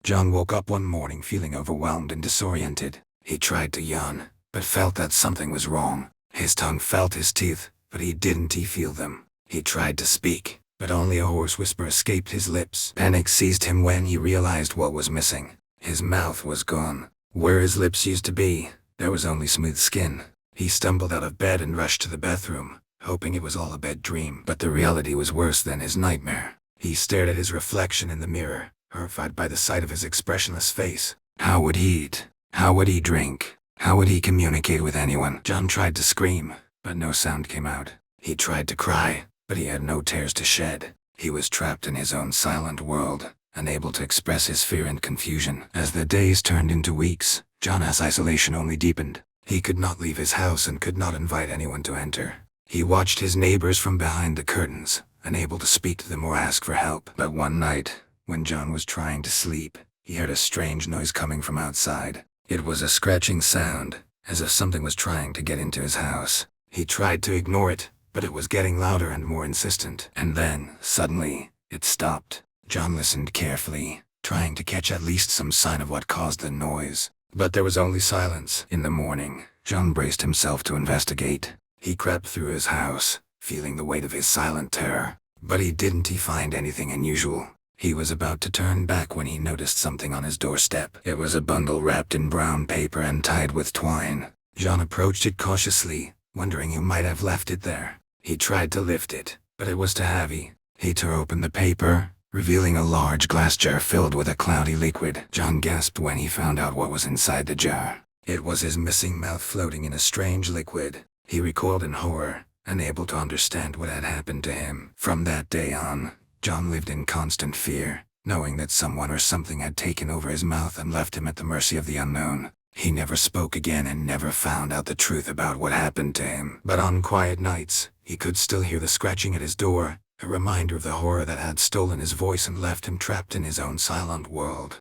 John woke up one morning feeling overwhelmed and disoriented. He tried to yawn, but felt that something was wrong. His tongue felt his teeth, but he didn't feel them. He tried to speak, but only a hoarse whisper escaped his lips. Panic seized him when he realized what was missing. His mouth was gone. Where his lips used to be, there was only smooth skin. He stumbled out of bed and rushed to the bathroom, hoping it was all a bad dream. But the reality was worse than his nightmare. He stared at his reflection in the mirror, horrified by the sight of his expressionless face. How would he eat? How would he drink? How would he communicate with anyone? John tried to scream, but no sound came out. He tried to cry, but he had no tears to shed. He was trapped in his own silent world, unable to express his fear and confusion. As the days turned into weeks, John's isolation only deepened. He could not leave his house and could not invite anyone to enter. He watched his neighbors from behind the curtains, unable to speak to them or ask for help. But one night, when John was trying to sleep, he heard a strange noise coming from outside. It was a scratching sound, as if something was trying to get into his house. He tried to ignore it, but it was getting louder and more insistent. And then, suddenly, it stopped. John listened carefully, trying to catch at least some sign of what caused the noise. But there was only silence. In the morning, John braced himself to investigate. He crept through his house, feeling the weight of his silent terror. But he didn't find anything unusual. He was about to turn back when he noticed something on his doorstep. It was a bundle wrapped in brown paper and tied with twine. John approached it cautiously, wondering who might have left it there. He tried to lift it, but it was too heavy. He tore open the paper, revealing a large glass jar filled with a cloudy liquid. John gasped when he found out what was inside the jar. It was his missing mouth floating in a strange liquid. He recoiled in horror, unable to understand what had happened to him. From that day on, John lived in constant fear, knowing that someone or something had taken over his mouth and left him at the mercy of the unknown. He never spoke again and never found out the truth about what happened to him. But on quiet nights, he could still hear the scratching at his door, a reminder of the horror that had stolen his voice and left him trapped in his own silent world.